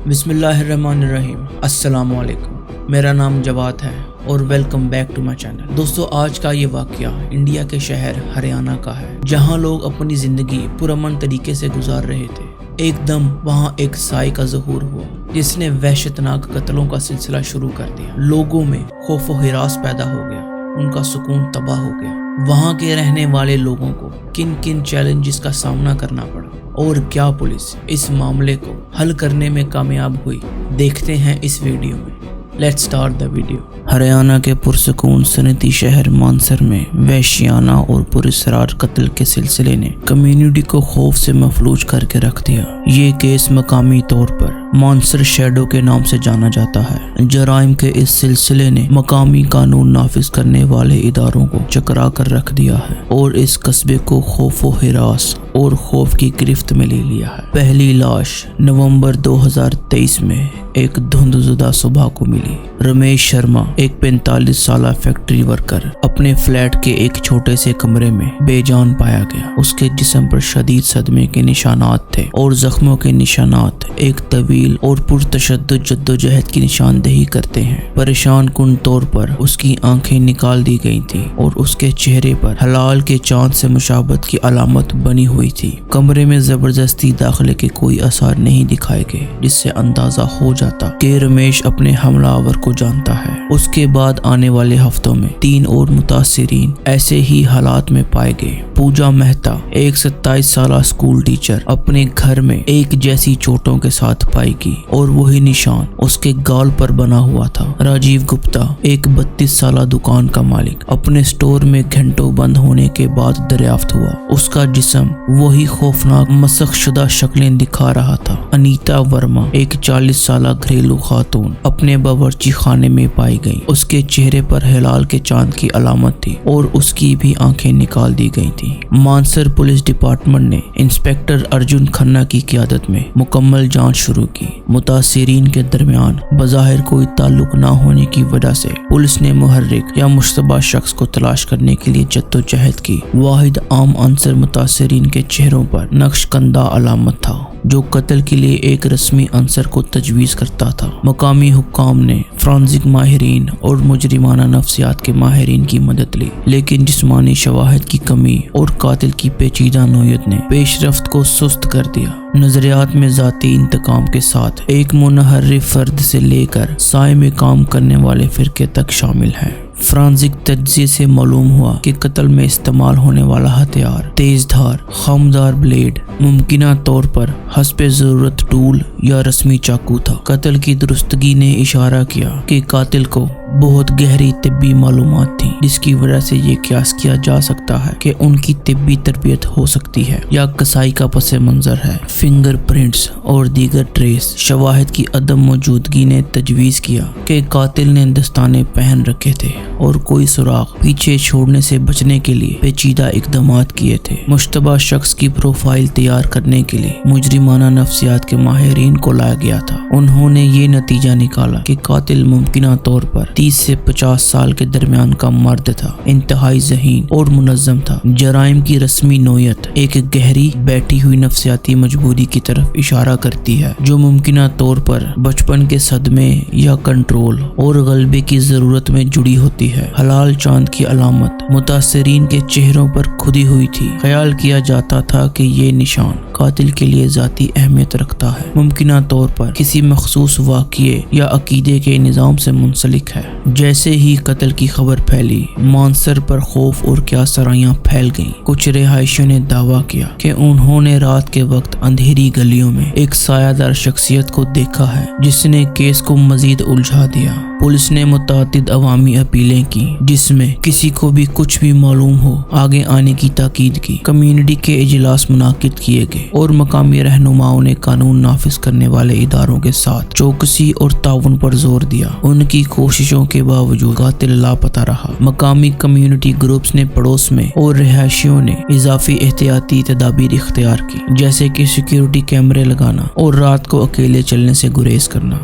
بسم اللہ الرحمن الرحیم۔ السلام علیکم، میرا نام جواد ہے اور welcome back to my channel. دوستو، آج کا یہ واقعہ انڈیا کے شہر ہریانہ کا ہے، جہاں لوگ اپنی زندگی پرامن طریقے سے گزار رہے تھے۔ ایک دم وہاں ایک سائے کا ظہور ہوا جس نے وحشتناک قتلوں کا سلسلہ شروع کر دیا۔ لوگوں میں خوف و ہراس پیدا ہو گیا، ان کا سکون تباہ ہو گیا۔ وہاں کے رہنے والے لوگوں کو کن کن چیلنجز کا سامنا کرنا پڑا اور کیا پولیس اس معاملے کو حل کرنے میں کامیاب ہوئی، دیکھتے ہیں اس ویڈیو میں۔ Let's start the video. Haryana کے پرسکون صنعتی شہر مانسر میں وحشیانہ اور پراسرار قتل کے سلسلے نے کمیونٹی کو خوف سے مفلوج کر کے رکھ دیا۔ یہ کیس مقامی طور پر مانسر شیڈو کے نام سے جانا جاتا ہے۔ جرائم کے اس سلسلے نے مقامی قانون نافذ کرنے والے اداروں کو چکرا کر رکھ دیا ہے اور اس قصبے کو خوف و ہراس اور خوف کی گرفت میں لے لیا ہے۔ پہلی لاش نومبر 2023 میں ایک دھند زدہ صبح کو ملی۔ رمیش شرما، ایک 45 سالہ فیکٹری ورکر، اپنے فلیٹ کے ایک چھوٹے سے کمرے میں بے جان پایا گیا۔ اس کے جسم پر شدید صدمے کے نشانات تھے اور زخموں کے نشانات ایک طویل اور پرتشدد جدوجہد کی نشاندہی کرتے ہیں۔ پریشان کن طور پر اس کی آنکھیں نکال دی گئی تھی اور اس کے چہرے پر ہلال کے چاند سے مشابہت کی علامت بنی ہوئی تھی۔ کمرے میں زبردستی داخلے کے کوئی آثار نہیں دکھائے گئے، جس سے اندازہ ہو جاتا کہ رمیش اپنے حملہ آور کو جانتا ہے۔ اس کے بعد آنے والے ہفتوں میں 3 اور متاثرین ایسے ہی حالات میں پائے گئے۔ پوجا مہتا، ایک 27 سالہ اسکول ٹیچر، اپنے گھر میں ایک جیسی چوٹوں کے ساتھ پائی گئی اور وہی نشان اس کے گال پر بنا ہوا تھا۔ راجیو گپتا، ایک 32 سالہ دکان کا مالک، اپنے سٹور میں گھنٹوں بند ہونے کے بعد دریافت ہوا۔ اس کا جسم وہی خوفناک مسخ شدہ شکلیں دکھا رہا تھا۔ انیتا ورما، ایک 40 سالہ گھریلو خاتون، اپنے باورچی خانے میں پائی گئی۔ اس کے چہرے پر ہلال کے چاند کی علامت تھی اور اس کی بھی آنکھیں نکال دی گئی تھیں۔ مانسر پولیس ڈپارٹمنٹ نے انسپکٹر ارجن کھنہ کی قیادت میں مکمل جانچ شروع کی۔ متاثرین کے درمیان بظاہر کوئی تعلق نہ ہونے کی وجہ سے پولیس نے محرک یا مشتبہ شخص کو تلاش کرنے کے لیے جدوجہد کی۔ واحد عام عنصر متاثرین کے چہروں پر نقش کندہ علامت تھا، جو قتل کے لیے ایک رسمی عنصر کو تجویز کرتا تھا۔ مقامی حکام نے فرانزک ماہرین اور مجرمانہ نفسیات کے ماہرین کی مدد لی، لیکن جسمانی شواہد کی کمی اور قاتل کی پیچیدہ نوعیت نے پیش رفت کو سست کر دیا۔ نظریات میں ذاتی انتقام کے ساتھ ایک منحرف فرد سے لے کر سائے میں کام کرنے والے فرقے تک شامل ہیں۔ فرانزک تجزیے سے معلوم ہوا کہ قتل میں استعمال ہونے والا ہتھیار تیز دھار خامدار بلیڈ، ممکنہ طور پر حسب ضرورت ٹول یا رسمی چاقو تھا۔ قتل کی درستگی نے اشارہ کیا کہ قاتل کو بہت گہری طبی معلومات تھیں، جس کی وجہ سے یہ قیاس کیا جا سکتا ہے کہ ان کی طبی تربیت ہو سکتی ہے یا کسائی کا پس منظر ہے۔ فنگر پرنٹس اور دیگر ٹریس شواہد کی عدم موجودگی نے تجویز کیا کہ قاتل نے دستانے پہن رکھے تھے اور کوئی سراغ پیچھے چھوڑنے سے بچنے کے لیے پیچیدہ اقدامات کیے تھے۔ مشتبہ شخص کی پروفائل تیار کرنے کے لیے مجرمانہ نفسیات کے ماہرین کو لایا گیا تھا۔ انہوں نے یہ نتیجہ نکالا کہ قاتل ممکنہ طور پر 30 سے 50 سال کے درمیان کا مرد تھا، انتہائی ذہین اور منظم تھا۔ جرائم کی رسمی نوعیت ایک گہری بیٹھی ہوئی نفسیاتی مجبوری کی طرف اشارہ کرتی ہے، جو ممکنہ طور پر بچپن کے صدمے یا کنٹرول اور غلبے کی ضرورت میں جڑی ہوتی ہے۔ ہلال چاند کی علامت متاثرین کے چہروں پر کھدی ہوئی تھی۔ خیال کیا جاتا تھا کہ یہ نشان قاتل کے لیے ذاتی اہمیت رکھتا ہے، ممکنہ طور پر کسی مخصوص واقعے یا عقیدے کے نظام سے منسلک ہے۔ جیسے ہی قتل کی خبر پھیلی، مانسر پر خوف اور کیاسرائیاں پھیل گئیں۔ کچھ رہائشیوں نے دعویٰ کیا کہ انہوں نے رات کے وقت اندھیری گلیوں میں ایک سایہ دار شخصیت کو دیکھا ہے، جس نے کیس کو مزید الجھا دیا۔ پولیس نے متعدد عوامی اپیلیں کی، جس میں کسی کو بھی کچھ بھی معلوم ہو آگے آنے کی تاکید کی۔ کمیونٹی کے اجلاس منعقد کیے گئے اور مقامی رہنماؤں نے قانون نافذ کرنے والے اداروں کے ساتھ چوکسی اور تعاون پر زور دیا۔ ان کی کوششوں کے باوجود قاتل لاپتہ رہا۔ مقامی کمیونٹی گروپس نے پڑوس میں اور رہائشیوں نے اضافی احتیاطی تدابیر اختیار کی، جیسے کہ سیکیورٹی کیمرے لگانا اور رات کو اکیلے چلنے سے گریز کرنا۔